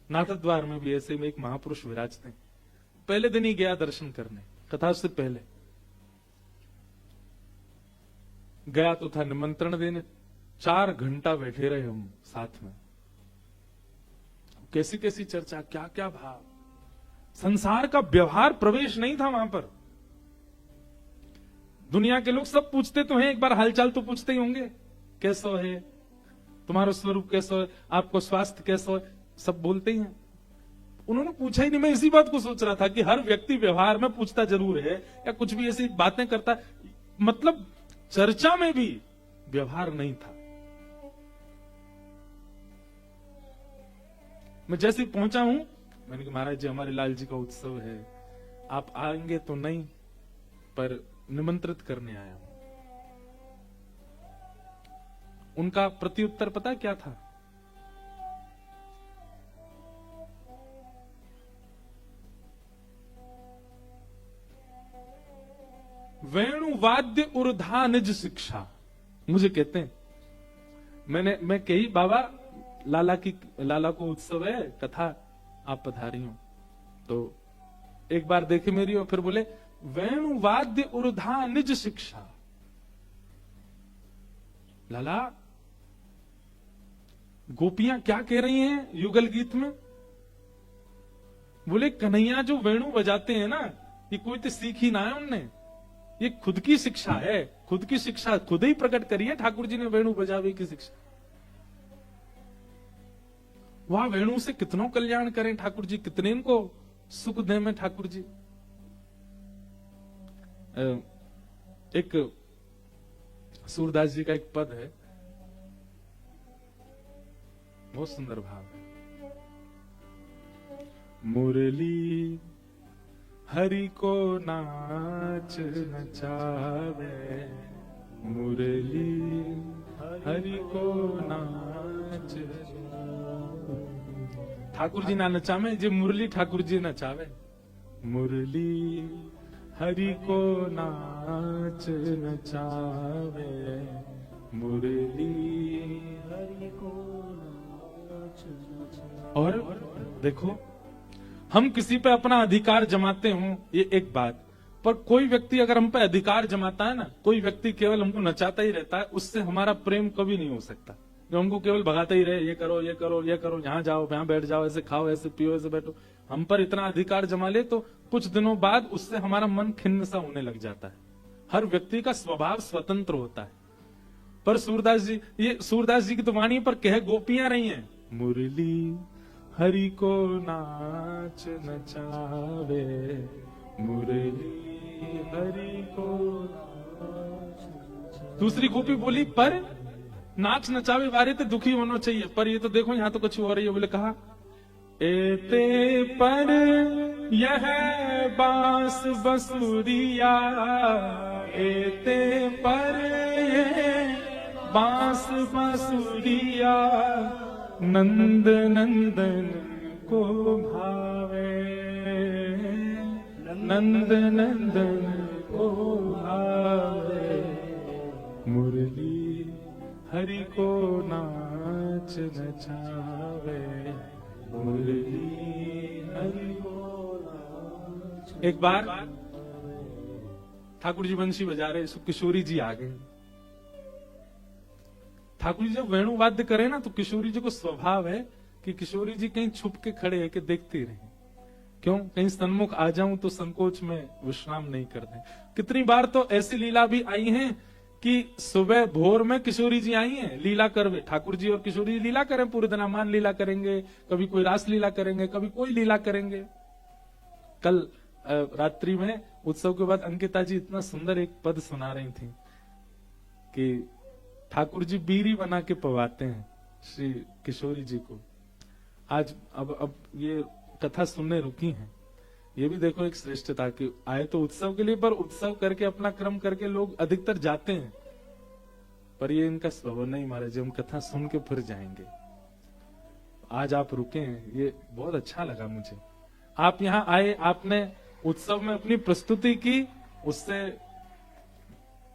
नाथद्वार में भी ऐसे में एक महापुरुष विराजते हैं। पहले दिन ही गया दर्शन करने, कथा से पहले गया तो था निमंत्रण देने। 4 घंटा बैठे रहे हम साथ में, कैसी कैसी चर्चा, क्या क्या भाव। संसार का व्यवहार प्रवेश नहीं था वहां पर। दुनिया के लोग सब पूछते तो हैं, एक बार हालचाल तो पूछते ही होंगे, कैसा है तुम्हारा स्वरूप, कैसा है, आपको स्वास्थ्य कैसा है, सब बोलते ही हैं। उन्होंने पूछा ही नहीं। मैं इसी बात को सोच रहा था कि हर व्यक्ति व्यवहार में पूछता जरूर है या कुछ भी ऐसी बातें करता, मतलब चर्चा में भी व्यवहार नहीं था। मैं जैसे पहुंचा हूं, मैंने कहा महाराज जी हमारे लाल जी का उत्सव है, आप आएंगे तो नहीं पर निमंत्रित करने आया हूं। उनका प्रत्युत्तर पता क्या था? वेणु वाद्य उर्धा निज शिक्षा। मुझे कहते हैं, मैं कही बाबा लाला को उत्सव है, कथा आप पधारी हो। तो एक बार देखे मेरी और फिर बोले वेणु वाद्य उर्धा निज शिक्षा। लाला गोपियां क्या कह रही हैं युगल गीत में? बोले कन्हैया जो वेणु बजाते हैं ना, ये कोई तो सीखी ना है उनने, ये खुद की शिक्षा है। खुद की शिक्षा खुद ही प्रकट करी है ठाकुर जी ने, वेणु बजावे की शिक्षा। वह वेणु से कितनों कल्याण करें ठाकुर जी, कितने इनको सुख दे में ठाकुर जी। एक सूरदास जी का एक पद है, बहुत सुंदर भाव है। मुरली हरि को नाच नचावे, मुरली हरि को नाच। ठाकुर जी ना नचावे, जे मुरली ठाकुर जी नचावे। मुरली हरि को नाच नचावे, मुरली हरि को नाच नचावे। और देखो, हम किसी पे अपना अधिकार जमाते हो ये एक बात, पर कोई व्यक्ति अगर हम पे अधिकार जमाता है ना, कोई व्यक्ति केवल हमको नचाता ही रहता है, उससे हमारा प्रेम कभी नहीं हो सकता। जो हमको केवल भगाता ही रहे, ये करो ये करो ये करो, यहाँ जाओ यहाँ बैठ जाओ, ऐसे खाओ ऐसे पियो ऐसे बैठो, हम पर इतना अधिकार जमा ले तो कुछ दिनों बाद उससे हमारा मन खिन्न सा होने लग जाता है। हर व्यक्ति का स्वभाव स्वतंत्र होता है। पर सूरदास जी की तो वाणी पर कह गोपियां रही हैं, मुरली हरि को नाच नचावे, मुरली हरि को नाच। दूसरी गोपी बोली पर नाच नचावे वारे तो दुखी होना चाहिए, पर ये तो देखो यहाँ तो कुछ हो रही है। बोले कहा एते पर यह बांस बसुरिया, एते पर ये बांस बसुरिया, नंद नंदन को भावे, नंद नंदन को भावे, मुरली हरि को नाच नचावे, मुरली हरि को नाच। एक बार ठाकुर जी बंशी बजा रहे, किशोरी जी आ गए। ठाकुर जी जब वेणु वाद्य करे ना, तो किशोरी जी को स्वभाव है कि किशोरी जी कहीं छुप के खड़े है कि देखते रहे। क्यों? कहीं सन्मुख आ जाऊं तो संकोच में विश्राम नहीं करते। कितनी बार तो ऐसी लीला भी आई है कि सुबह भोर में किशोरी जी आई हैं लीला करवे। ठाकुर जी और किशोरी जी लीला करें, पूरे दिन मान लीला करेंगे, कभी कोई रास लीला करेंगे, कभी कोई लीला करेंगे। कल रात्रि में उत्सव के बाद अंकिता जी इतना सुंदर एक पद सुना रही थी कि ठाकुर जी बीरी बना के पवाते हैं श्री किशोरी जी को। आज अब ये कथा सुनने रुकी हैं। ये भी देखो एक श्रेष्ठता कि आए तो उत्सव के लिए, पर उत्सव करके अपना क्रम करके लोग अधिकतर जाते हैं, पर ये इनका स्वभाव नहीं। महाराज हम कथा सुन के फिर जाएंगे। आज आप रुके हैं, ये बहुत अच्छा लगा मुझे। आप यहाँ आए, आपने उत्सव में अपनी प्रस्तुति की, उससे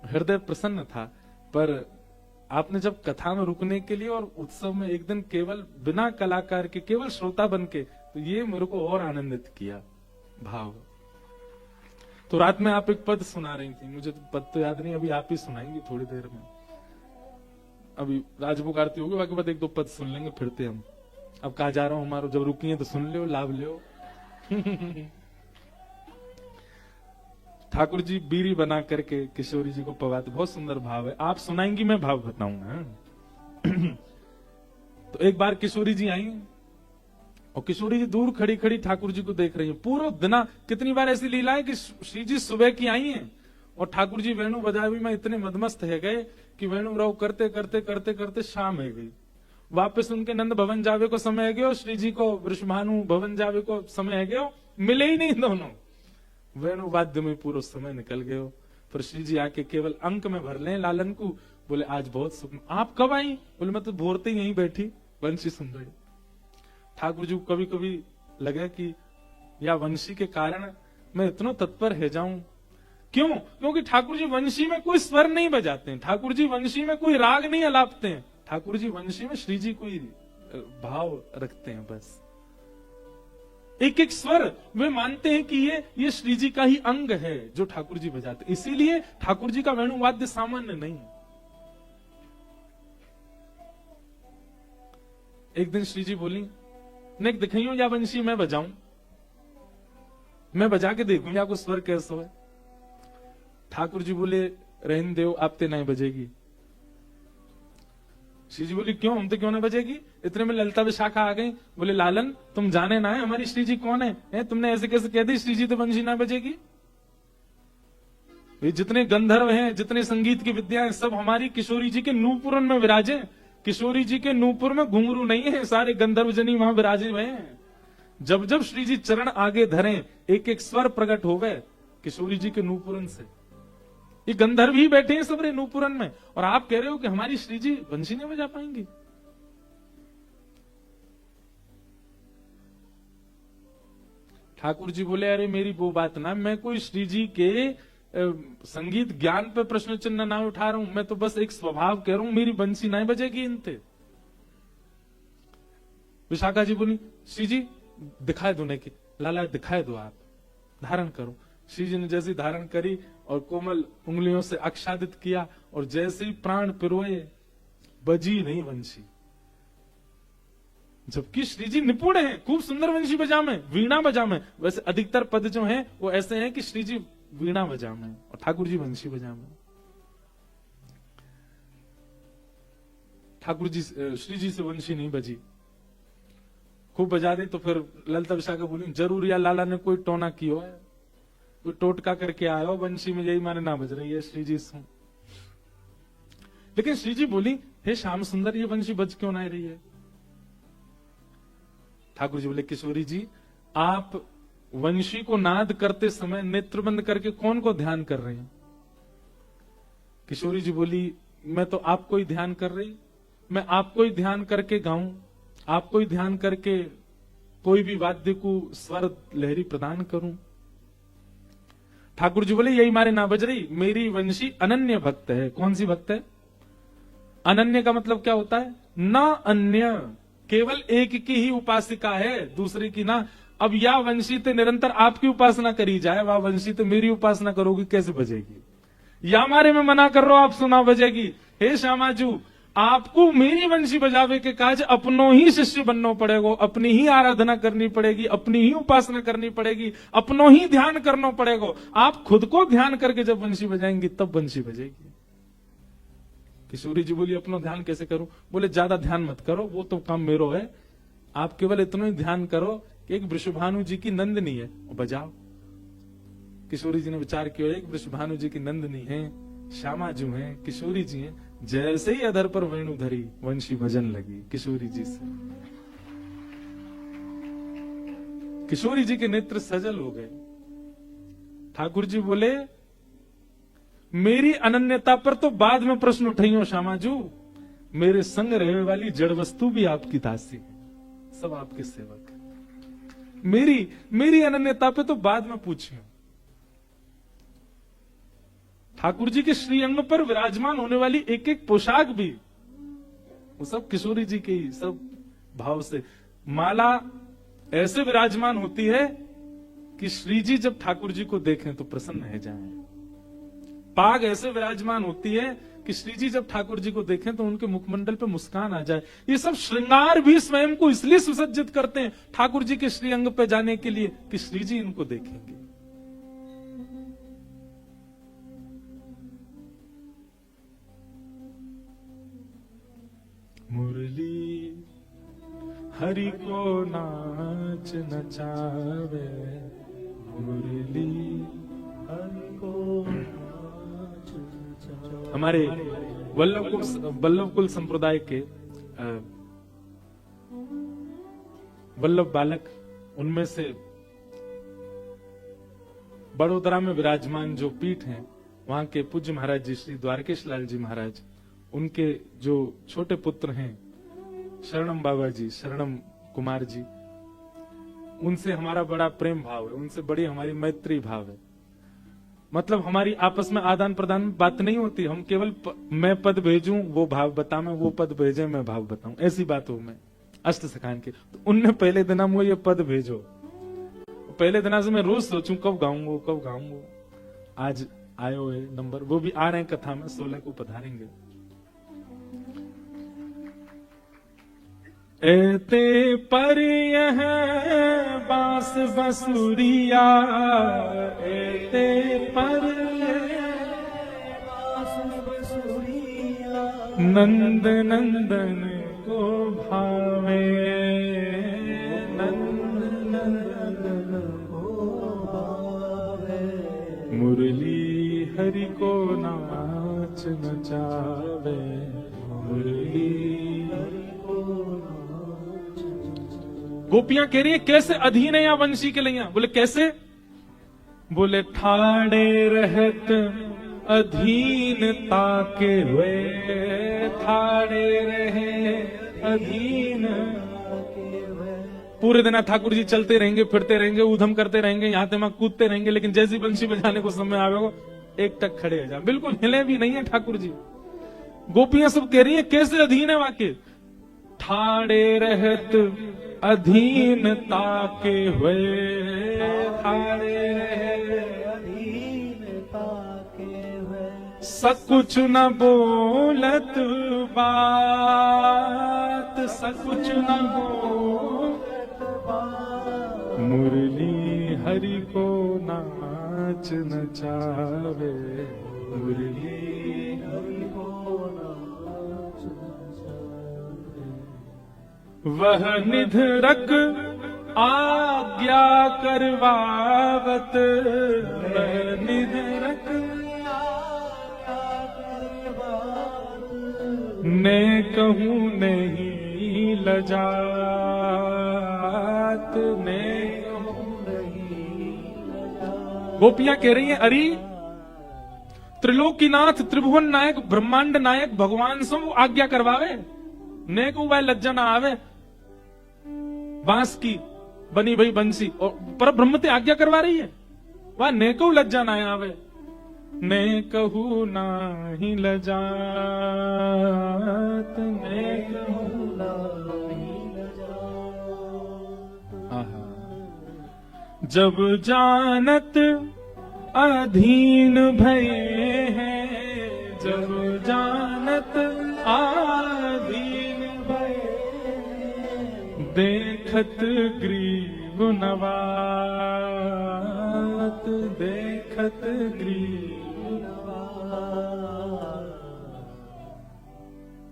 हृदय प्रसन्न था। पर आपने जब कथा में रुकने के लिए और उत्सव में एक दिन केवल बिना कलाकार के केवल श्रोता बन के, तो ये मेरे को और आनंदित किया भाव। तो रात में आप एक पद सुना रही थी, मुझे तो पद तो याद नहीं, अभी आप ही सुनाएंगी थोड़ी देर में। अभी राजभोग आरती होगी, बाकी बाद एक दो पद सुन लेंगे फिरते हम। अब कहा जा रहा हूं, हमारा जब रुकी है तो सुन लो, लाभ लो। ठाकुर जी बीरी बना करके किशोरी जी को पवाते, बहुत सुंदर भाव है। आप सुनाएंगी, मैं भाव बताऊंगा। तो एक बार किशोरी जी आई और किशोरी जी दूर खड़ी खड़ी ठाकुर जी को देख रही है पूरा दिन। कितनी बार ऐसी लीला है कि श्री जी सुबह की आई हैं और ठाकुर जी वेणु बजावी में इतने मदमस्त है गए कि वेणु राव करते करते करते करते शाम है गई। वापस उनके नंद भवन जावे को समय है गयो, श्री जी को वृषभानु भवन जावे को समय है गयो, मिले ही नहीं दोनों। वेणु वाद्य में पूरा समय निकल गयो। फिर श्री जी आके केवल अंक में भर ले लालन को, बोले आज बहुत सुख। आप कब आई? बोले मैं तो भोरते ही यहीं बैठी वंशी सुन रही। ठाकुर जी को कभी कभी लगे कि या वंशी के कारण मैं इतना तत्पर है जाऊं। क्यों? क्योंकि ठाकुर जी वंशी में कोई स्वर नहीं बजाते हैं, ठाकुर जी वंशी में कोई राग नहीं अलापते हैं, ठाकुर जी वंशी में श्री जी कोई भाव रखते हैं। बस एक एक स्वर वे मानते हैं कि ये श्री जी का ही अंग है जो ठाकुर जी बजाते, इसीलिए ठाकुर जी का वेणुवाद्य सामान्य नहीं। एक दिन श्री जी बोली, नेक दिखाइयो या वंशी मैं बजाऊं, मैं बजा के देखूं या कुछ स्वर कैसा है। ठाकुर जी बोले रहन देव, आप ते नहीं बजेगी। श्री जी बोली क्यों, हम तो क्यों नहीं बजेगी? इतने में ललिता विशाखा आ गई। बोले लालन तुम जाने ना है हमारी श्री जी कौन है? तुमने ऐसे कैसे कह दी श्री जी तो वंशी ना बजेगी? ये जितने गंधर्व हैं, जितने संगीत की विद्या है, सब हमारी किशोरी जी के नूपुरन में विराजे। किशोरी जी के नूपुर में घुंघरू नहीं है, सारे गंधर्व जनी वहां विराजे हुए हैं। जब जब श्री जी चरण आगे धरे एक एक स्वर प्रकट हो गए किशोरी जी के नूपुरन से। ये गंधर्व ही बैठे हैं सबरे नूपुरन में, और आप कह रहे हो कि हमारी श्री जी वंशी नहीं बजा पाएंगी। ठाकुर जी बोले अरे मेरी वो बात ना, मैं कोई श्री जी के संगीत ज्ञान पे प्रश्न चिन्ह ना उठा रहा हूं, मैं तो बस एक स्वभाव कह रहा हूं, मेरी बंसी नहीं बजेगी इनते। विशाखा जी बोली श्री जी दिखाए दो नहीं, लाला दिखाए दो, आप धारण करो। श्री जी ने जैसी धारण करी और कोमल उंगलियों से आच्छादित किया, और जैसे ही प्राण पिरोए बजी नहीं वंशी। जबकि श्री जी निपुण हैं, खूब सुंदर वंशी बजा में, वीणा बजा में। वैसे अधिकतर पद जो हैं वो ऐसे हैं कि श्री जी वीणा बजा में और ठाकुर जी वंशी बजा में। ठाकुर जी श्री जी से वंशी नहीं बजी, खूब बजा दी। तो फिर ललिता विशाखा बोली जरूर या लाला ने कोई टोना किया है, कोई टोटका करके आया हो वंशी में, यही माने ना बज रही है श्री जी सुन। लेकिन श्री जी बोली हे श्याम सुंदर, ये वंशी बज क्यों ना रही है? ठाकुर जी बोले किशोरी जी आप वंशी को नाद करते समय नेत्र बंद करके कौन को ध्यान कर रहे हैं? किशोरी जी बोली मैं तो आपको ही ध्यान कर रही, मैं आपको ही ध्यान करके गाऊं, आपको ही ध्यान करके कोई भी वाद्य को स्वर लहरी प्रदान करूं। ठाकुर जी बोले यही मारे ना बज रही, मेरी वंशी अनन्य भक्त है। कौन सी भक्त है? अनन्य का मतलब क्या होता है? ना अन्य, केवल एक की ही उपासिका है, दूसरे की ना। अब या वंशी ते निरंतर आपकी उपासना करी जाए, वह वंशी ते मेरी उपासना करोगी, कैसे बजेगी? या मारे में मना कर रहे हो आप सुना बजेगी? हे श्यामाजू, आपको मेरी वंशी बजावे के काज अपनों ही शिष्य बनना पड़ेगा, अपनी ही आराधना करनी पड़ेगी, अपनी ही उपासना करनी पड़ेगी, अपनों ही ध्यान करना पड़ेगा। आप खुद को ध्यान करके जब वंशी बजाएंगी तब वंशी बजेगी। किशोरी जी बोली अपना ध्यान कैसे करूं? बोले ज्यादा ध्यान मत करो, वो तो काम मेरो है, आप केवल इतना ही ध्यान करो कि एक वृषभानु जी की नंदनी है और बजाओ। किशोरी जी ने विचार किया एक वृषभानु जी की नंदनी है, श्यामा जी है, किशोरी जी है। जैसे ही अधर पर वेणु धरी वंशी भजन लगी किशोरी जी से। किशोरी जी के नेत्र सजल हो गए। ठाकुर जी बोले मेरी अनन्यता पर तो बाद में प्रश्न उठाइयो श्यामाजू, मेरे संग रहने वाली जड़ वस्तु भी आपकी दासी है, सब आपके सेवक है। मेरी अनन्यता पे तो बाद में पूछियो। ठाकुर जी के श्रीअंग पर विराजमान होने वाली एक एक पोशाक भी वो सब किशोरी जी के ही सब भाव से। माला ऐसे विराजमान होती है कि श्री जी जब ठाकुर जी को देखें तो प्रसन्न हो जाएं। पाग ऐसे विराजमान होती है कि श्री जी जब ठाकुर जी को देखें तो उनके मुखमंडल पे मुस्कान आ जाए। ये सब श्रृंगार भी स्वयं को इसलिए सुसज्जित करते हैं ठाकुर जी के श्री अंग पे जाने के लिए कि श्री जी इनको देखेंगे। मुरली हरि को नाच नचावे, मुरली हरि को नाच नचावे। हमारे वल्लभ कुल संप्रदाय के वल्लभ बालक, उनमें से बड़ोदरा में विराजमान जो पीठ हैं, वहां के पूज्य महाराज जी श्री द्वारकेश लाल जी महाराज, उनके जो छोटे पुत्र हैं शरणम बाबा जी, शरणम कुमार जी, उनसे हमारा बड़ा प्रेम भाव है, उनसे बड़ी हमारी मैत्री भाव है। मतलब हमारी आपस में आदान प्रदान में बात नहीं होती, हम केवल मैं पद भेजूं वो भाव बता, मैं वो पद भेजे मैं भाव बताऊं, ऐसी बात हो। मैं अष्ट सखान के तो उनने पहले दिन हम वो ये पद भेजो, पहले दिन से मैं रोज सोचूं कब गाऊंगा। आज आयो है नंबर, वो भी आ रहे हैं कथा में, 16 को पधारेंगे। एते पर यह बांस बसुरिया, एते पर बांस बसुरिया, नंद नंदन को भावे, नंद नंदन को भावे, मुरली हरि को नाच नचावे, मुरली गोपियां कह रही है कैसे अधीन है या वंशी के लिया? बोले कैसे? बोले ठाड़े रहत अधीनता के हुए, ठाड़े रहे अधीन। पूरे दिन ठाकुर जी चलते रहेंगे, फिरते रहेंगे, उधम करते रहेंगे, यहाँ तक कूदते रहेंगे, लेकिन जैसी बंशी बजाने को समय आवेगा एक टक खड़े हो जाए, बिल्कुल हिले भी नहीं है ठाकुर जी। गोपियां सब कह रही है कैसे अधीन है वाक्य? ठाड़े रहत अधीनता के हुए, ठाड़े रहे अधीनता के हुए, सकुछ न बोलत बात, सकुछ न बोलत बात, मुरली हरि को नाच नचावे, मुरली हरि को नाच नचावे। वह निधरक आज्ञा करवावत, वह निधरक ने कहूं नहीं लजात, ने कहूं नहीं लजात। गोपियां कह रही हैं अरे त्रिलोकीनाथ, त्रिभुवन नायक, ब्रह्मांड नायक भगवान से वो आज्ञा करवावे, ने को वह लज्जा ना आवे। बांस की बनी भाई बंसी और पर ब्रह्म ते आज्ञा करवा रही है, वह ने को लज्जा ना आवे, ने कहू नाही लजात, ने कहू नाही लजात। जब जानत अधीन भये हैं, जब जानत अधीन भये, देखत ग्रीव नवात, देखत ग्रीव नवात।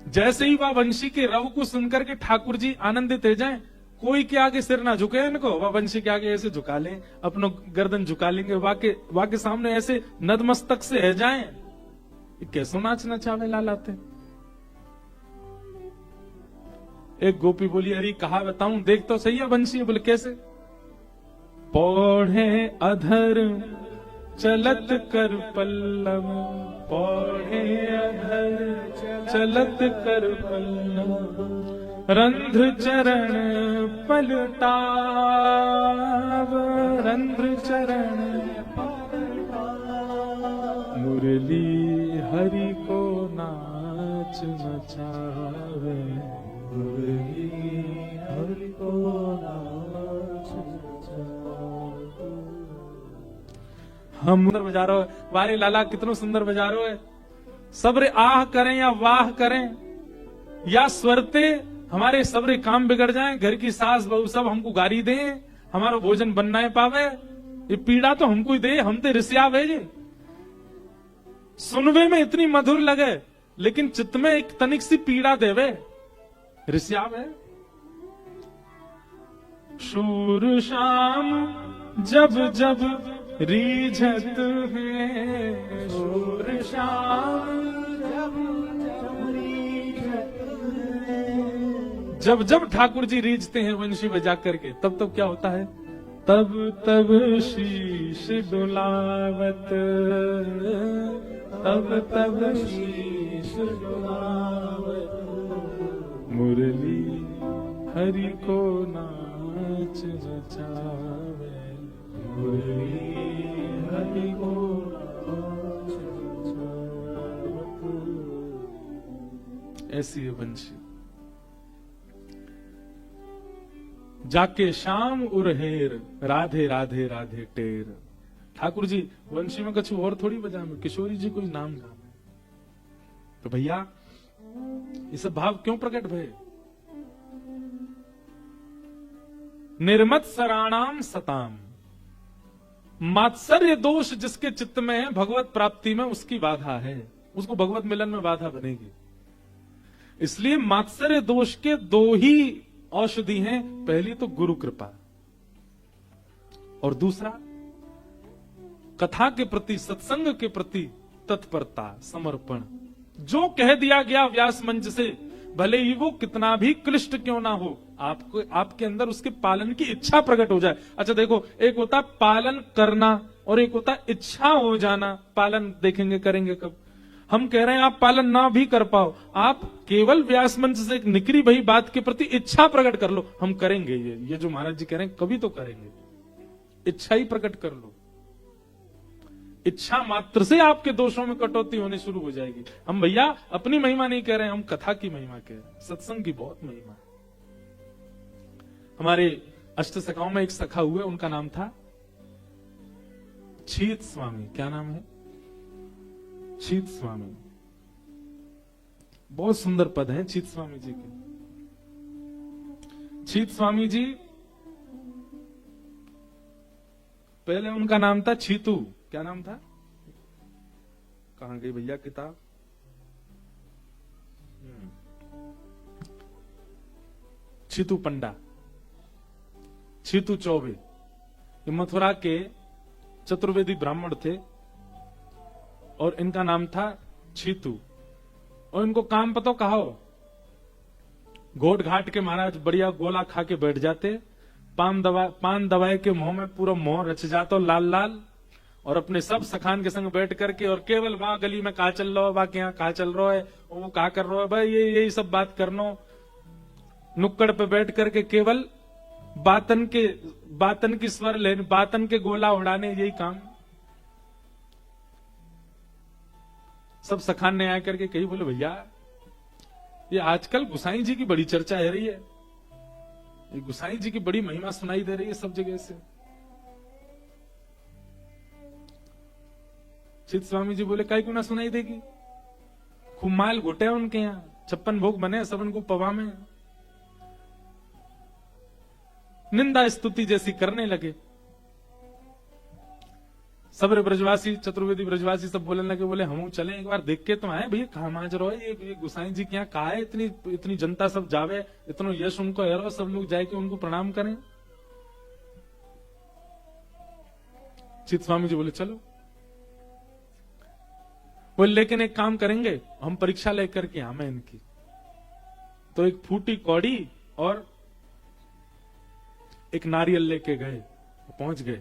जैसे ही वह वंशी के रव को सुनकर के ठाकुर जी आनंदित हो जाएं, कोई के आगे सिर ना झुके इनको, वह वंशी के आगे ऐसे झुका लें, अपना गर्दन झुका लेंगे, वाके सामने ऐसे नतमस्तक से रह जाएं। कैसो नाच नचावे लालाते। एक गोपी बोली अरे कहा बताऊं, देख तो सही है बंशी। बोले कैसे? पौढ़े अधर चलत कर पल्लव, पौढ़े अधर चलत कर पल्लव, रंध्र चरण पलटाव, रंध्र चरण पलटाव, मुरली मुरली हरि को नाच नचावे, मुरली हरि को नाच नचावे। हम सुंदर बजा रहे हो, वारे लाला कितनो सुंदर बजा रहे हो। सब्र आह करें या वाह करें या स्वरते हमारे सब्र काम बिगड़ जाए, घर की सास बहू सब हमको गारी दें, हमारा भोजन बन ना पावे, ये पीड़ा तो हमको ही दे, हम तो रिसिया भेजे। सुनवे में इतनी मधुर लगे लेकिन चित्त में एक तनिक सी पीड़ा देवे, रिसिया है। शूर शाम जब जब रीझत है, शूर शाम जब जब ठाकुर जी रीझते हैं वंशी बजा करके, तब तब क्या होता है, तब तब शीश डुलावत, तब तब शीश डुलावत, मुरली हरि को नाच नचावे, मुरली हरि को नाच नचावत। ऐसी है वंशी। जाके शाम उरहेर, राधे राधे राधे टेर। ठाकुर जी वंशी में कुछ और थोड़ी बजा में, किशोरी जी कोई नाम गावे। तो भैया ये सब भाव क्यों प्रकट भय? निर्मत सराणाम सताम, मात्सर्य दोष जिसके चित्त में है भगवत प्राप्ति में उसकी बाधा है, उसको भगवत मिलन में बाधा बनेगी। इसलिए मात्सर्य दोष के दो ही औषधि हैं, पहली तो गुरु कृपा और दूसरा कथा के प्रति, सत्संग के प्रति तत्परता, समर्पण। जो कह दिया गया व्यास मंच से, भले ही वो कितना भी क्लिष्ट क्यों ना हो, आपको आपके अंदर उसके पालन की इच्छा प्रकट हो जाए। अच्छा देखो, एक होता है पालन करना और एक होता है इच्छा हो जाना। पालन देखेंगे करेंगे कब। हम कह रहे हैं आप पालन ना भी कर पाओ, आप केवल व्यास मंच से निकली भई बात के प्रति इच्छा प्रकट कर लो, हम करेंगे। ये जो महाराज जी कह रहे हैं कभी तो करेंगे, इच्छा ही प्रकट कर लो। इच्छा मात्र से आपके दोषों में कटौती होनी शुरू हो जाएगी। हम भैया अपनी महिमा नहीं कह रहे हैं, हम कथा की महिमा कह रहे हैं, सत्संग की बहुत महिमा है। हमारे अष्ट सखाओं में एक सखा हुए, उनका नाम था छीत स्वामी। क्या नाम है? छीत स्वामी। बहुत सुंदर पद है छीत स्वामी जी के। छीत स्वामी जी, पहले उनका नाम था छीतू। क्या नाम था? कहां गई भैया किताब? छीतू पंडा, छीतू चौबे। ये मथुरा के चतुर्वेदी ब्राह्मण थे और इनका नाम था छीतू। और इनको काम पतो कहा हो, घोट घाट के महाराज बढ़िया गोला खा के बैठ जाते, पान दवाए के मुंह में पूरा मुंह रच जाता लाल लाल, और अपने सब सखान के संग बैठ करके और केवल वहां गली में कहा चल रहा है, बाकी यहाँ कहा चल रहा है, वो कहा कर रहा है, भाई यही सब बात करनो। नुक्कड़ पे बैठ करके केवल बातन की स्वर लेने, बातन के गोला उड़ाने, यही काम। सब सखान ने आकर के कही, बोले भैया ये आजकल गुसाई जी की बड़ी चर्चा है रही है, ये गुसाई जी की बड़ी महिमा सुनाई दे रही है सब जगह से। चित स्वामी जी बोले काहे क्यों ना सुनाई देगी, खूब माल घुटे उनके यहाँ, 56 भोग बने सब उनको पवा में। निंदा स्तुति जैसी करने लगे। सब्र ब्रजवासी, चतुर्वेदी ब्रजवासी सब बोलने लगे, बोले हम चले एक बार देख के तो आए भैया, कहा माज रहो ये गुसाई जी के यहाँ कहा है, इतनी जनता सब जावे, इतना यश उनको है, सब लोग जाके उनको प्रणाम करें। चित स्वामी जी बोले चलो। बोले लेकिन एक काम करेंगे, हम परीक्षा लेकर के आवे इनकी। तो एक फूटी कौड़ी और एक नारियल लेके गए, पहुंच गए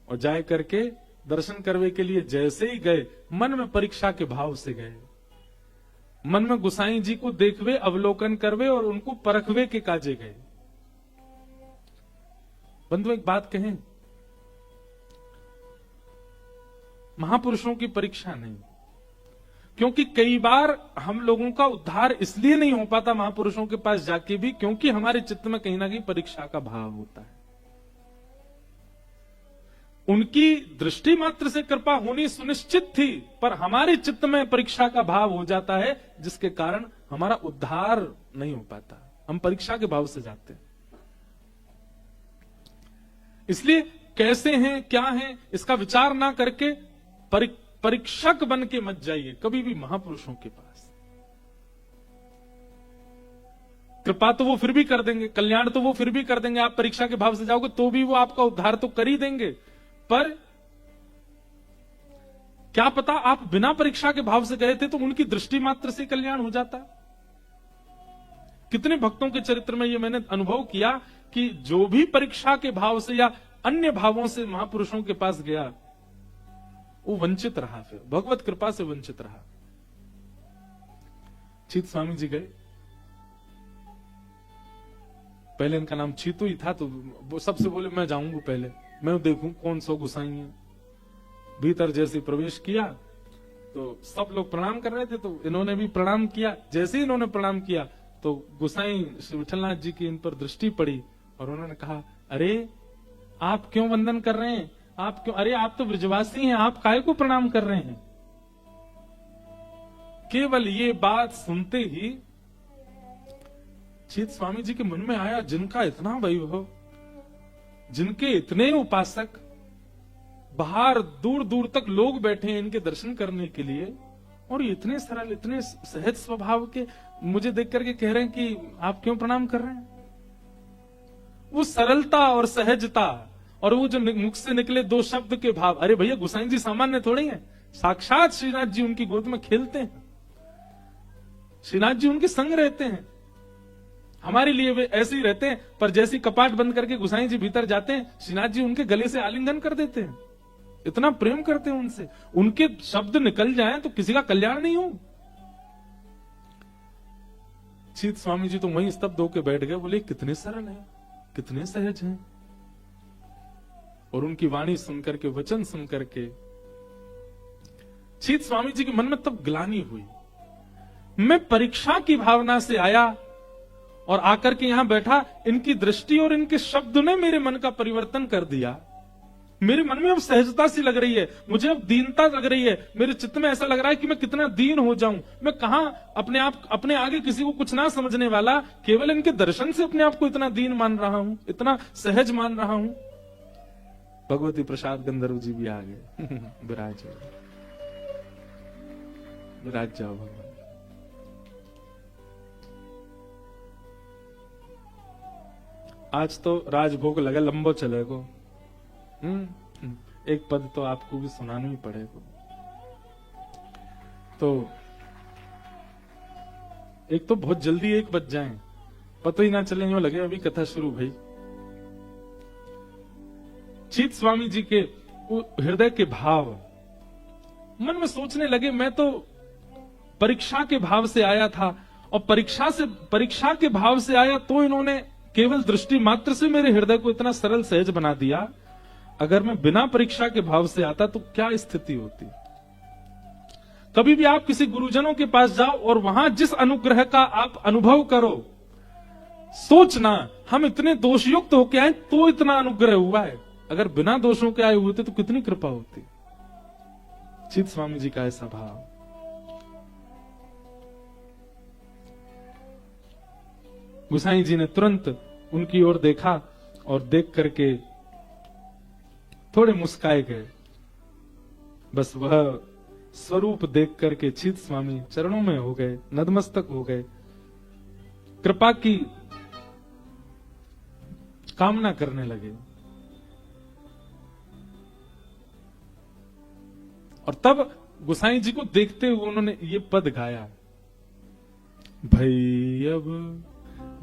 और जाए करके दर्शन करने के लिए जैसे ही गए, मन में परीक्षा के भाव से गए, मन में गुसाई जी को देखवे, अवलोकन करवे और उनको परखवे के काजे गए। बंधु एक बात कहें, महापुरुषों की परीक्षा नहीं। क्योंकि कई बार हम लोगों का उद्धार इसलिए नहीं हो पाता महापुरुषों के पास जाके भी, क्योंकि हमारे चित्त में कहीं ना कहीं परीक्षा का भाव होता है। उनकी दृष्टि मात्र से कृपा होनी सुनिश्चित थी, पर हमारे चित्त में परीक्षा का भाव हो जाता है, जिसके कारण हमारा उद्धार नहीं हो पाता। हम परीक्षा के भाव से जाते हैं। इसलिए कैसे हैं, क्या हैं, इसका विचार ना करके परीक्षक बन के मत जाइए कभी भी महापुरुषों के पास। कृपा तो वो फिर भी कर देंगे, कल्याण तो वो फिर भी कर देंगे। आप परीक्षा के भाव से जाओगे तो भी वो आपका उद्धार तो कर ही देंगे, पर क्या पता आप बिना परीक्षा के भाव से गए थे तो उनकी दृष्टि मात्र से कल्याण हो जाता। कितने भक्तों के चरित्र में ये मैंने अनुभव किया कि जो भी परीक्षा के भाव से या अन्य भावों से महापुरुषों के पास गया, वो वंचित रहा, फिर भगवत कृपा से वंचित रहा। चीत स्वामी जी गए, पहले इनका नाम चीतू ही था, तो वो सबसे बोले मैं जाऊंगा पहले, मैं देखूं कौन सो गुसाई है। भीतर जैसे प्रवेश किया तो सब लोग प्रणाम कर रहे थे, तो इन्होंने भी प्रणाम किया। जैसे ही इन्होंने प्रणाम किया तो गुसाई श्री विठलनाथ जी की इन पर दृष्टि पड़ी और उन्होंने कहा, अरे आप क्यों वंदन कर रहे हैं, आप क्यों, अरे आप तो ब्रजवासी हैं, आप काहे को प्रणाम कर रहे हैं। केवल ये बात सुनते ही चीत स्वामी जी के मन में आया, जिनका इतना वैभव, जिनके इतने उपासक, बाहर दूर दूर तक लोग बैठे हैं इनके दर्शन करने के लिए, और इतने सरल, इतने सहज स्वभाव के मुझे देख करके कह रहे हैं कि आप क्यों प्रणाम कर रहे हैं। वो सरलता और सहजता और वो जो मुख से निकले दो शब्द के भाव, अरे भैया गोसाई जी सामान्य थोड़ी हैं, साक्षात श्रीनाथ जी उनकी गोद में खेलते हैं, श्रीनाथ जी उनके संग रहते हैं। हमारे लिए वे ऐसे ही रहते हैं, पर जैसी कपाट बंद करके गोसाई जी भीतर जाते हैं, श्रीनाथ जी उनके गले से आलिंगन कर देते हैं, इतना प्रेम करते हैं उनसे। उनके शब्द निकल जाएं तो किसी का कल्याण नहीं हो। चीत स्वामी जी तो वहीं स्तब्ध होकर बैठ गए, बोले कितने सरल हैं, कितने सहज हैं। और उनकी वाणी सुनकर के, वचन सुनकर के चीत स्वामी जी के मन में तब ग्लानि हुई। मैं परीक्षा की भावना से आया और आकर के यहां बैठा, इनकी दृष्टि और इनके शब्द ने मेरे मन का परिवर्तन कर दिया। मेरे मन में अब सहजता सी लग रही है, मुझे अब दीनता लग रही है, मेरे चित्त में ऐसा लग रहा है कि मैं कितना दीन हो जाऊं। मैं कहां अपने आगे किसी को कुछ ना समझने वाला, केवल इनके दर्शन से अपने आप को इतना दीन मान रहा हूं, इतना सहज मान रहा हूं। भगवती प्रसाद गंधर्व जी भी आ गए। विराज जाओ भगवान। आज तो राजभोग लगा, लंबो चलेगो। एक पद तो आपको भी सुनाना ही पड़ेगा। तो एक तो बहुत जल्दी 1 बज जाए, पता ही ना चले, यूं लगे अभी कथा शुरू भई। चीत स्वामी जी के हृदय के भाव मन में सोचने लगे, मैं तो परीक्षा के भाव से आया था, और परीक्षा के भाव से आया तो इन्होंने केवल दृष्टि मात्र से मेरे हृदय को इतना सरल सहज बना दिया। अगर मैं बिना परीक्षा के भाव से आता तो क्या स्थिति होती। कभी भी आप किसी गुरुजनों के पास जाओ और वहां जिस अनुग्रह का आप अनुभव करो, सोचना हम इतने दोषयुक्त होके आए तो इतना अनुग्रह हुआ है, अगर बिना दोषों के आए हुए थे तो कितनी कृपा होती। चित स्वामी जी का ऐसा भाव। गोसाई जी ने तुरंत उनकी ओर देखा और देख करके थोड़े मुस्काए गए। बस वह स्वरूप देख करके चीत स्वामी चरणों में हो गए, नतमस्तक हो गए, कृपा की कामना करने लगे। और तब गोसाई जी को देखते हुए उन्होंने ये पद गाया, भई अब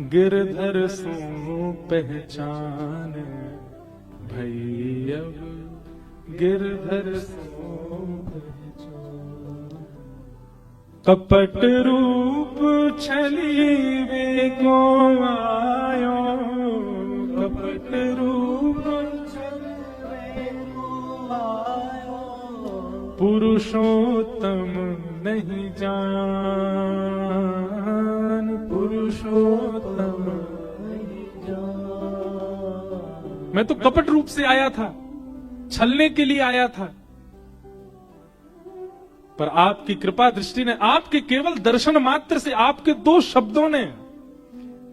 गिरधर सो पहचान, भई अब गिरधर सो पहचान, कपट रूप छली वे को आयो, कपट रूप छली वे को आयो, पुरुषोत्तम नहीं जान, पुरुषोत्तम नहीं जान। मैं तो कपट रूप से आया था, छलने के लिए आया था, पर आपकी कृपा दृष्टि ने, आपके केवल दर्शन मात्र से, आपके 2 शब्दों ने,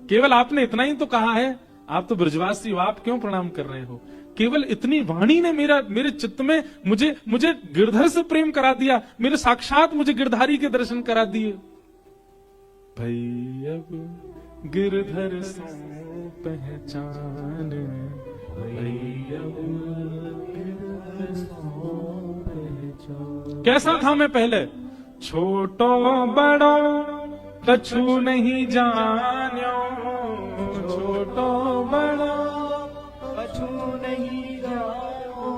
केवल आपने इतना ही तो कहा है, आप तो ब्रजवासी हो, आप क्यों प्रणाम कर रहे हो, केवल इतनी वाणी ने मेरे चित्त में मुझे गिरधर से प्रेम करा दिया, मेरे साक्षात मुझे गिरधारी के दर्शन करा दिए। भई अब गिरधर सो पहचान, भई अब गिरधर सो पहचान। कैसा था मैं पहले, छोटो बड़ो कछु नहीं जान्यो, छोटो बड़ो कछु नहीं जान्यो,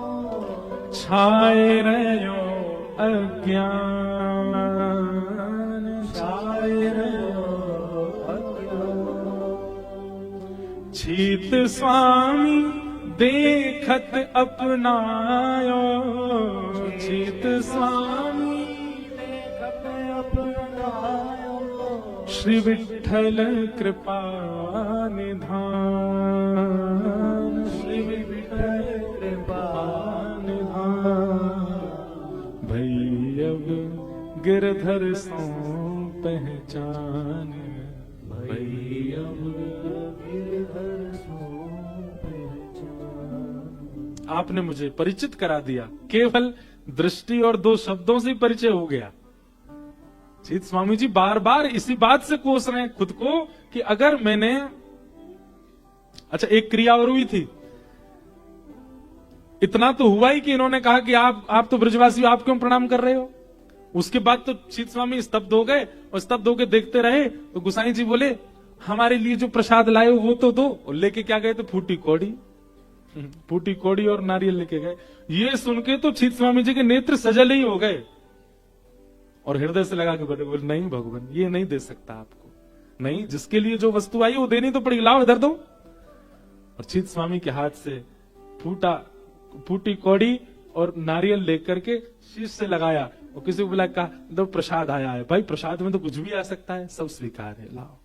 छाए रहो अज्ञान, छाए रहो अज्ञान। छीत स्वामी देखत अपनायो, छीत स्वामी देखत अपनायो, श्री विठ्ठल कृपा निधान, श्री विठ्ठल कृपा निधान। भई अब गिरधर सो पहचान, भई अब गिरधर सो पहचान। आपने मुझे परिचित करा दिया, केवल दृष्टि और 2 शब्दों से परिचय हो गया। सीत स्वामी जी बार बार इसी बात से कोस रहे हैं खुद को कि अगर मैंने, अच्छा एक क्रिया और हुई थी, इतना तो हुआ ही कि इन्होंने कहा कि आप तो ब्रजवासी हो, आप क्यों प्रणाम कर रहे हो। उसके बाद तो सीत स्वामी स्तब्ध हो गए, और स्तब्ध होकर देखते रहे, तो गुसाई जी बोले हमारे लिए जो प्रसाद लाए हो वो तो दो, और लेके क्या गए थे, फूटी कौड़ी, फूटी कौड़ी और नारियल लेके गए। ये सुन के तो सीत स्वामी जी के नेत्र सजल ही हो गए, और हृदय से लगा के बोले नहीं भगवान, ये नहीं दे सकता आपको, नहीं, जिसके लिए जो वस्तु आई वो देनी तो पड़ेगी, लाओ इधर दो। और सीत स्वामी के हाथ से फूटी कौड़ी और नारियल लेकर के शीश से लगाया, और किसी को बोला कहा दो प्रसाद आया है। भाई प्रसाद में तो कुछ भी आ सकता है, सब स्वीकार है, लाओ।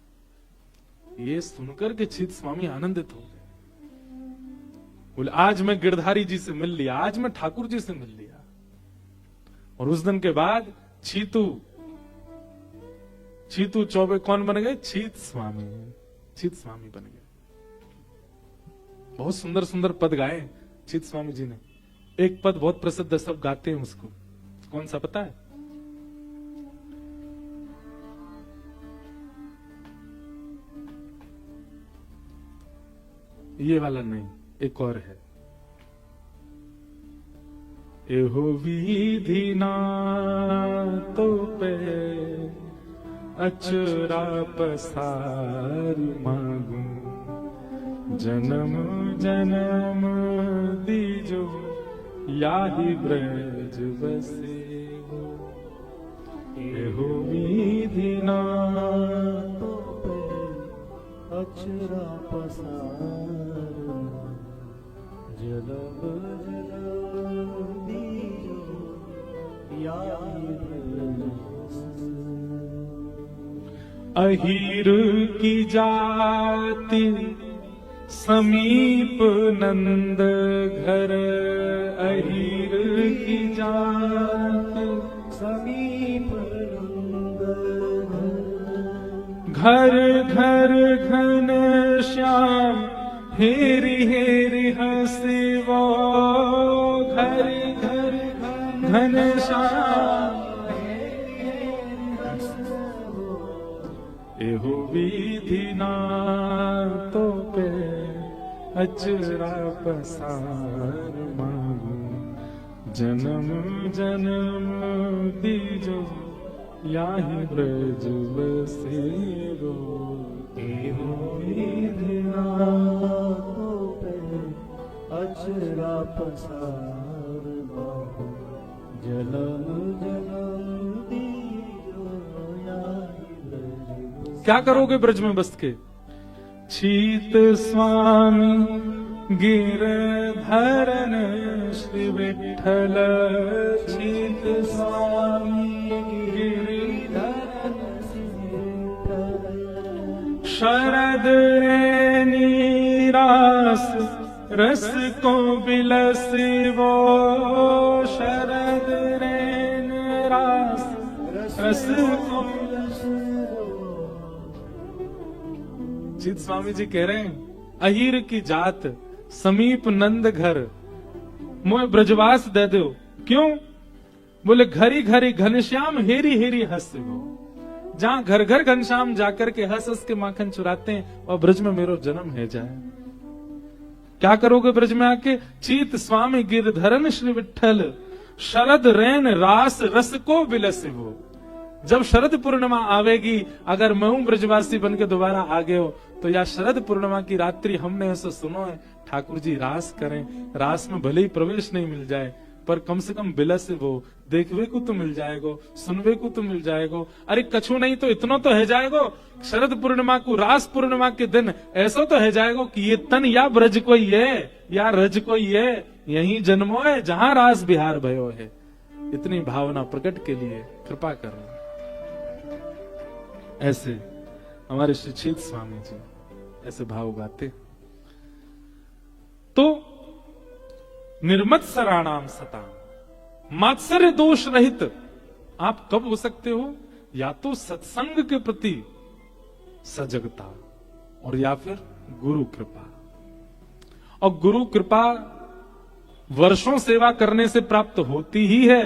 ये सुनकर के सीत स्वामी आनंदित हो गए, बोले आज मैं गिरधारी जी से मिल लिया, आज मैं ठाकुर जी से मिल लिया। और उस दिन के बाद छीतू चौबे कौन बन गए, छीत स्वामी बन गए। बहुत सुंदर सुंदर पद गाए छीत स्वामी जी ने। एक पद बहुत प्रसिद्ध है, सब गाते हैं उसको, कौन सा पता है? ये वाला नहीं, एक और है। एहो विधि ना तो पे अचरा पसार मांगू, जन्म जन्म दीजो याही ब्रज बसे। एहो विधि ना तो पे अचरा पसार, जन्म जन्म दीजो याही ब्रज। अहीर की जाति समीप नंद घर, अहीर की जाति समीप नंद घर, घर घन श्याम हेरी हेरी हंसी वो, घर घर घन श्याम एहो विधि ना तो पे अचरा पसार मांगू, जन्म जन्म दीजो याही ब्रज बसेरो। एहो विधि ना तो पे अचरा पसार मांगू, जन्म जन्म दीजो याही। क्या करोगे ब्रज में बस के? छीत स्वामी गिरधरन श्री विठ्ठल चीत स्वामी गिरिधरन शरद रे नीरास रस को बिलसिवो शरद रे नीरास रस को चीत स्वामी जी कह रहे हैं, अहीर की जात समीप नंद घर मोह ब्रजवास दे दो। क्यों? बोले घरी घरी घनश्याम हेरी हेरी हंस वो। जहां घर घर घनश्याम जाकर के हंस हंस के माखन चुराते हैं, और ब्रज में मेरो जन्म है जाए। क्या करोगे ब्रज में आके? चीत स्वामी गिरधरन श्री विठ्ठल शरद रैन रास रस को बिलसिवो। जब शरद पूर्णिमा आवेगी, अगर मैं हूं ब्रजवासी बन के दोबारा आ गए हो, तो या शरद पूर्णिमा की रात्रि हमने ऐसा सुनो है, ठाकुर जी रास करें। रास में भले ही प्रवेश नहीं मिल जाए, पर कम से कम बिलस वो देखवे को तो मिल जाएगो, सुनवे को तो मिल जाएगो। अरे कछु नहीं तो इतना तो है जाएगो, शरद पूर्णिमा को रास पूर्णिमा के दिन ऐसा तो है जाएगो कि ये तन या ब्रज कोई है या रज कोई है, यही जन्मो है जहां रास बिहार भयो है। इतनी भावना प्रकट के लिए कृपा करो। ऐसे हमारे श्री चीत स्वामी जी ऐसे भाव गाते। तो निर्मत्सराणाम सता, मात्सर्य दोष रहित आप कब हो सकते हो? या तो सत्संग के प्रति सजगता, और या फिर गुरु कृपा। और गुरु कृपा वर्षों सेवा करने से प्राप्त होती ही है,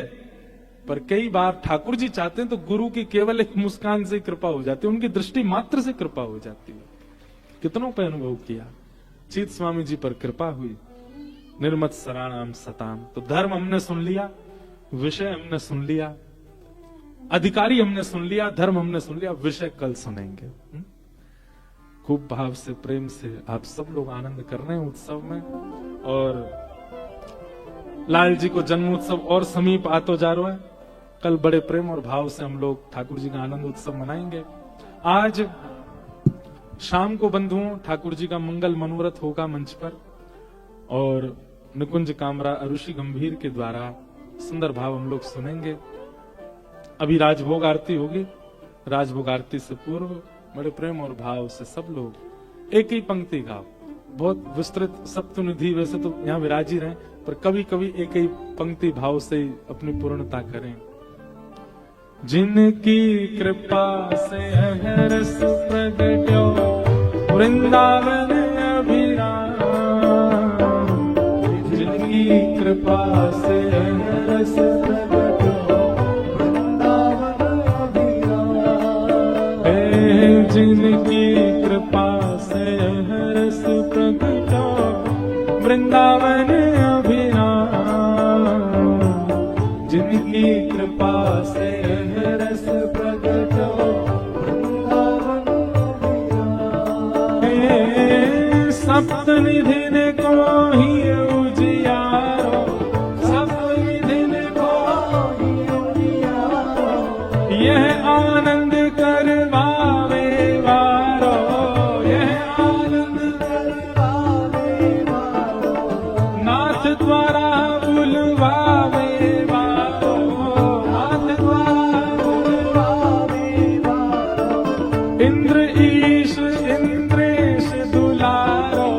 पर कई बार ठाकुर जी चाहते हैं तो गुरु की केवल एक मुस्कान से कृपा हो जाती है, उनकी दृष्टि मात्र से कृपा हो जाती है। कितनों पे अनुभव किया, चीत स्वामी जी पर कृपा हुई। निर्मत सराणाम सताम। तो धर्म हमने सुन लिया, विषय हमने सुन लिया, अधिकारी हमने सुन लिया, धर्म हमने सुन लिया, विषय कल सुनेंगे। खूब भाव से प्रेम से आप सब लोग आनंद कर रहे हैं उत्सव में, और लाल जी को जन्मोत्सव और समीप आतो जा रहा है। कल बड़े प्रेम और भाव से हम लोग ठाकुर जी का आनंद उत्सव मनाएंगे। आज शाम को बंधुओं ठाकुर जी का मंगल मनोरथ होगा मंच पर, और निकुंज कामरा ऋषि गंभीर के द्वारा सुंदर भाव हम लोग सुनेंगे। अभी राजभोग आरती होगी। राजभोग आरती से पूर्व बड़े प्रेम और भाव से सब लोग एक ही पंक्ति गाओ। बहुत विस्तृत सप्तनिधि वैसे तो यहाँ विराजी रहे, पर कभी कभी एक ही पंक्ति भाव से ही अपनी पूर्णता करें। जिनकी कृपा से हरस प्रगट्यो वृंदावन अभिराम, जिनकी कृपा से हरस प्रगट्यो वृंदावन अभिराम, जिनकी कृपा से हरस प्रगट्यो वृंदावन अभिराम, जिनकी कृपा से रस प्रगटो वृंदावन अभिराम। सप्तनिधि ने को ही उजियारो, सप्तनिधि ने को ही उजियारो, यह आनंद करवावे वारो, यह आनंद करवावे वारो, नाथ द्वारा बुलवावे वारो, नाथ द्वारा बुलवावे वारो, इंद्र ईश इंद्रेश दुलारो,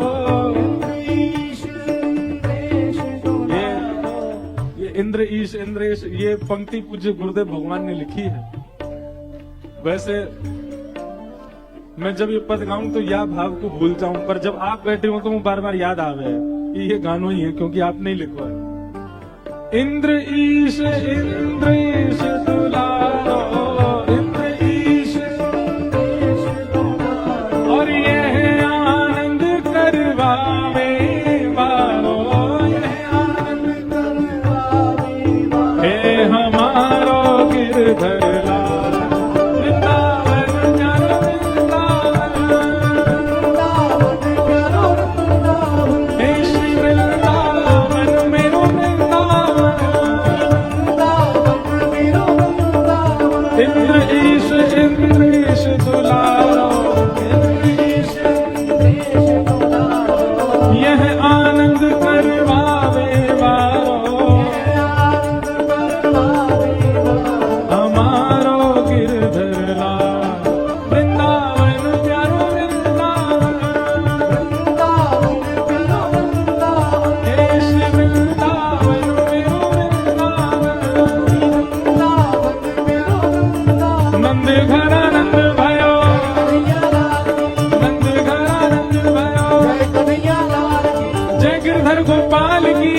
इंद्र ईश इंद्रेश दुलारो। ये इंद्र ईश इंद्रेश ये पंक्ति पूज्य गुरुदेव भगवान ने लिखी है। वैसे मैं जब ये पद गाऊं तो या भाव को भूल जाऊं, पर जब आप बैठे हो तो वो बार बार याद आवे ये गानों ही है, क्योंकि आपने ही लिखवा है। इंद्र ईश इंद्रेश दुलारो, इंद्र ईश इंद्रेश दुलारो, और यह आनंद करवावे वारो, यह आनंद करवावे वारो, हे हमारो गिरधर लाल, वृंदावन जानो वृंदावन, हे श्री वृंदावन मेरो वृंदावन, वृंदावन मेरो वृंदावन, जय गिरधर गोपाल की,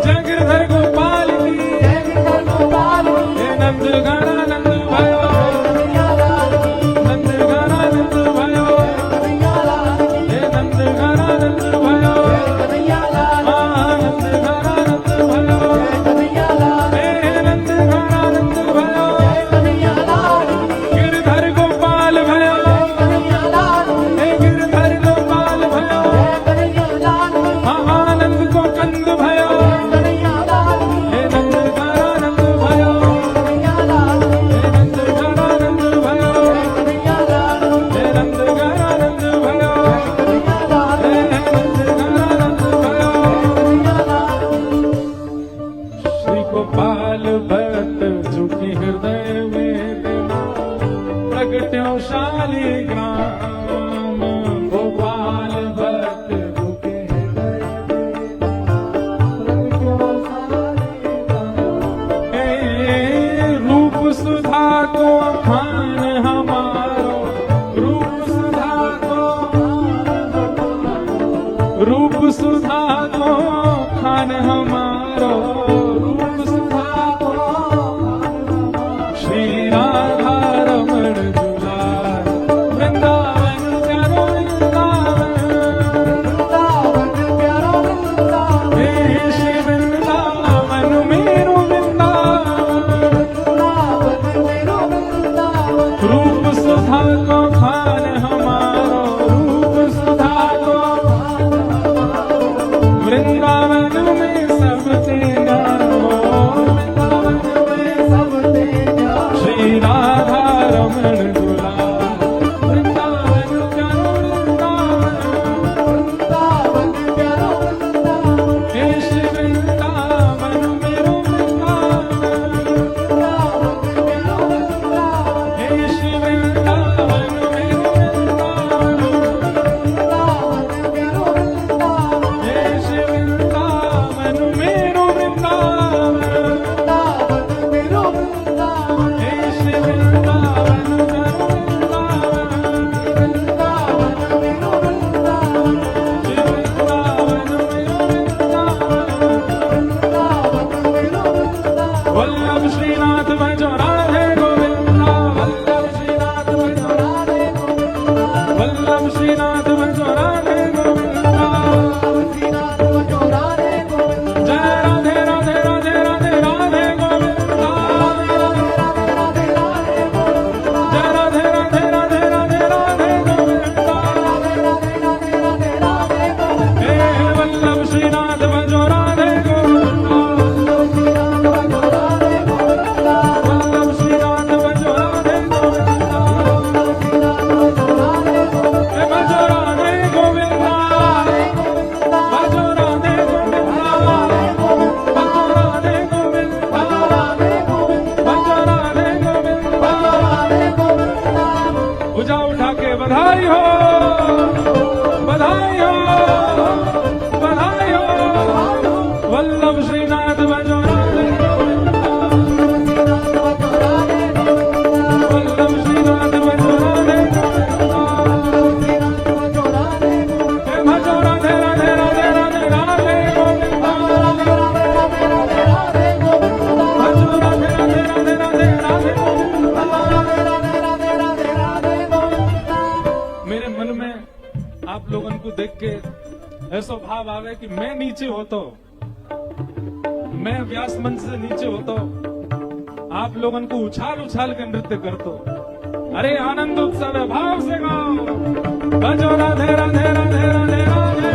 जय गिरधर गोपाल की, हे नंद गाना नंद भयो, नंद गाना नंद भयो, हे नंद गाना नंद भयो, नंद गाना नंद भयो, हे नंद गाना नंद भयो, गिरधर गोपाल भयो, हे गिरधर गोपाल भयो, आनंद को कंद भयो, हे नंद गाना नंद भयो, हे नंद गाना नंद भयो, हे नंद गाना नंद भयो, हे नंद गाना नंद भयो। श्री गोपाल भक्त झुकी हृदय में देना, प्रगट्यो शालिग्राम। गोपाल भक्त झुके हृदय हे रूप सुधा को खान हमारो, रूप सुधा को, रूप सुधा को खान हमारो, रूप सुधा को श्री राधा रमण दुलार, वृंदावन प्यारो वृंदावन, हे श्री वृंदावन मेरो वृंदावन, रूप सुधा को खान हमारो, रूप सुधा को वृंदावन में सब तेरा हो, वृंदावन में सब तेरा, श्री राधा रमण दुलार, वृंदावन प्यारो वृंदावन, हे श्री वृंदावन मेरो वृंदावन, हे श्री वृंदावन मेरो वृंदावन, हे श्री वृंदावन मेरो वृंदावन, हे श्री वृंदावन मेरो वृंदावन, श्री वृंदावन मेरो वृंदावन। वल्लभ श्रीनाथ भजो राधे गोविंदा, वल्लभ श्रीनाथ भजो राधे गोविंदा, वल्लभ श्रीनाथ भजो राधे गोविंदा, जय राधे राधे राधे राधे राधे गोविंदा, जय राधे राधे राधे राधे राधे गोविंदा, हे वल्लभ श्रीनाथ भजो राधे गोविंदा, वल्लभ श्रीनाथ भजो राधे गोविंदा, हे भजो राधे गोविंदा, भजो राधे गोविंदा, भजो राधे गोविंदा, भजो राधे गोविंदा। भुजा उठा के बधाई हो, बधाई हो, बधाई हो, वल्लभ श्रीनाथ भजो राधे गोविंदा, वल्लभ श्रीनाथ भजो राधे गोविंदा, हे भजो राधे राधे राधे राधे राधे गोविंदा, भजो राधे राधे राधे राधे राधे गोविंदा। मेरे मन में आप लोगों को देख के ऐसा भाव आवे कि मैं नीचे होता, मैं व्यास मंच से नीचे होता, आप लोगों को उछाल उछाल के नृत्य करतो। अरे आनंद उत्सव है, भाव से गाओ, भजो राधे राधे राधे राधे राधे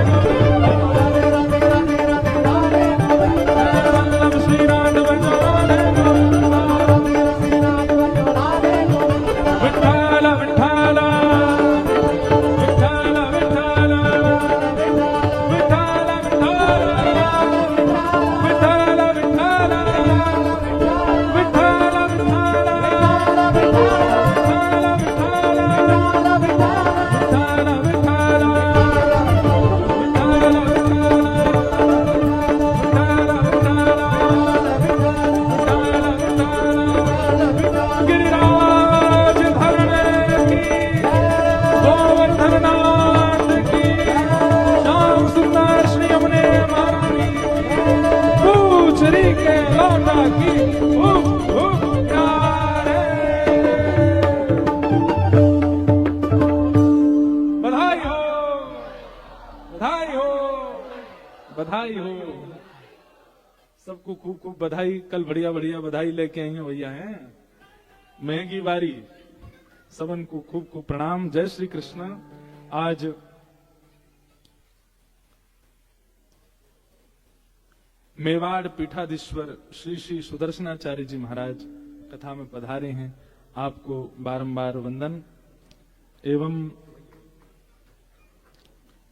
वल्लभ श्रीनाथ भजो राधे गोविंदा, विठ्ठल विठ्ठल विठ्ठल विठ्ठल विठ्ठल विठ्ठल विठ्ठल विठ्ठल विठ्ठल की खूब प्यार है। बधाई हो, बधाई हो, बधाई हो। सबको खूब खूब बधाई। कल बढ़िया बढ़िया बधाई लेके आई हैं भैया हैं। महंगी बारी सबन को खूब खूब प्रणाम। जय श्री कृष्ण। आज मेवाड़ पीठाधीश्वर श्री श्री सुदर्शनाचार्य जी महाराज कथा में पधारे हैं। आपको बारंबार वंदन। एवं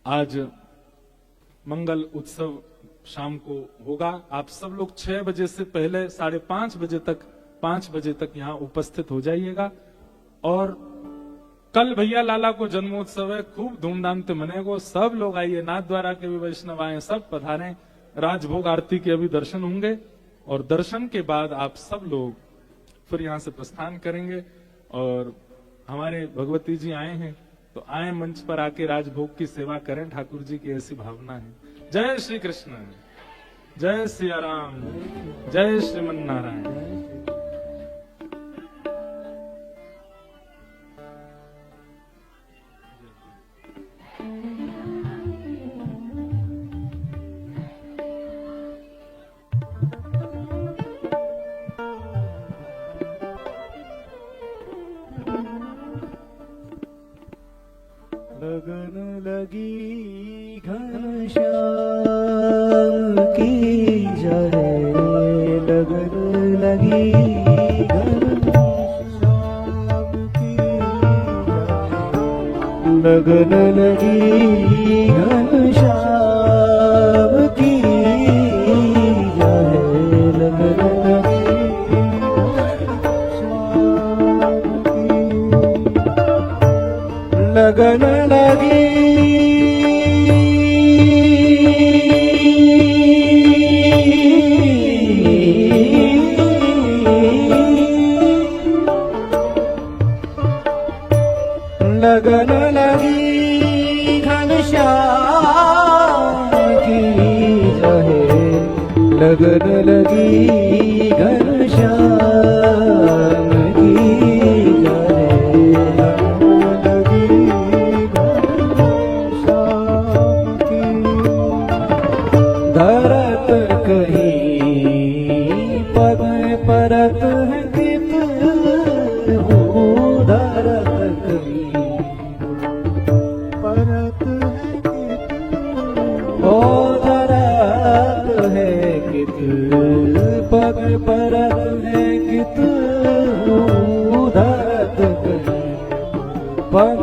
आज मंगल उत्सव शाम को होगा। आप सब लोग 6 बजे से पहले 5:30 बजे तक 5 बजे तक यहाँ उपस्थित हो जाइएगा। और कल भैया लाला को जन्मोत्सव है, खूब धूमधाम से मनेगा। सब लोग आइए, नाथ द्वारा के भी वैष्णव आए, सब पधारें। राजभोग आरती के अभी दर्शन होंगे और दर्शन के बाद आप सब लोग फिर यहाँ से प्रस्थान करेंगे। और हमारे भगवती जी आए हैं तो आए मंच पर आके राजभोग की सेवा करें। ठाकुर जी की ऐसी भावना है। जय श्री कृष्ण, जय सिया राम, जय श्रीमन नारायण। लगन लगी घनश्याम की जय, लगन लगी घनश्याम की जय, लगन लगी घनश्याम की जय, लगन लगी लगन लगी लगन लगी घनश्याम की जय, लगन लगी घनश्याम की जय, धरत कहीं पग परत है कित हो, धरत कहीं परत है कित हो, धरत है कित पग परत है कित हो, धरत कहीं पग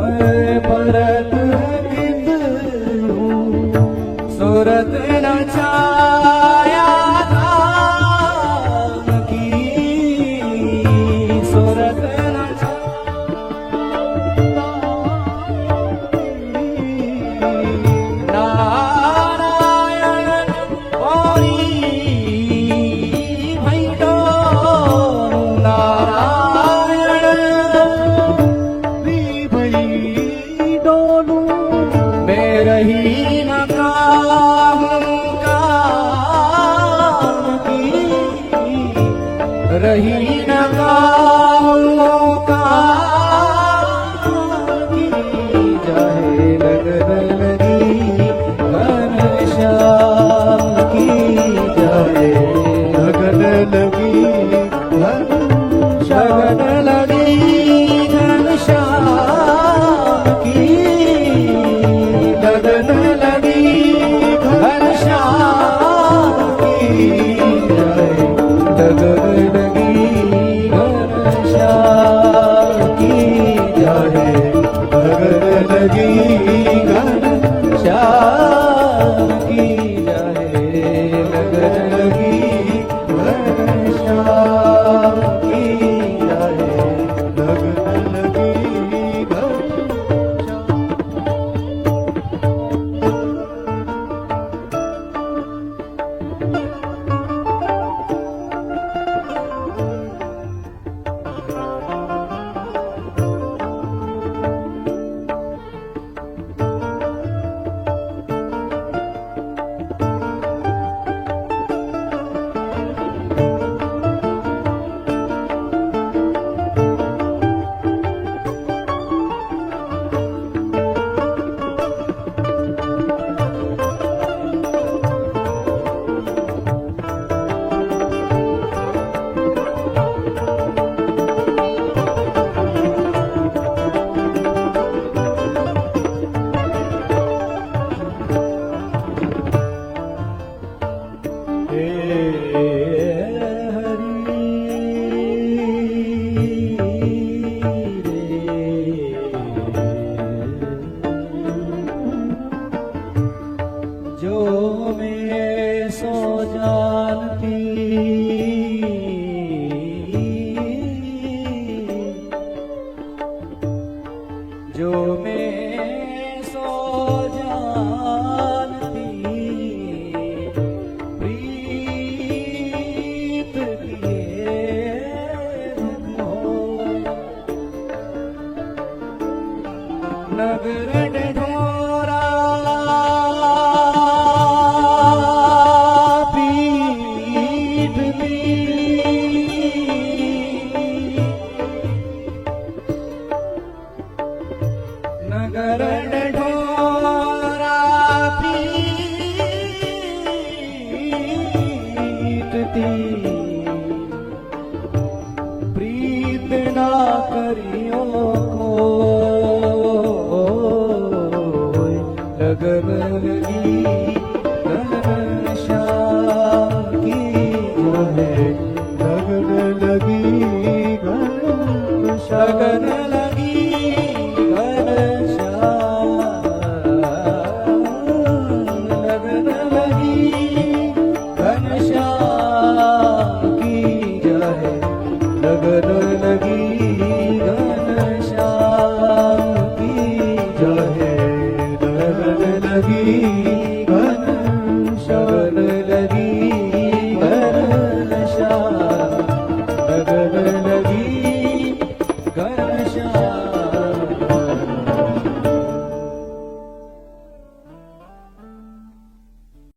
परत है कित हो, सूरत नचाया धाम की, सूरत नारायण हरि भैरो, नारायण भई डोलू मैं रही न रही न गाँव का की जय, लगन लगी घनश्याम की जय, लगन लगी लगन लगी घनश्याम की, लगन लगी घनश्याम की जय, लगन लगी घनश्याम की जय, लगन लगी घनश्याम की जय, लगन लगी घनश्याम की जय, लगन लगी में सो जानती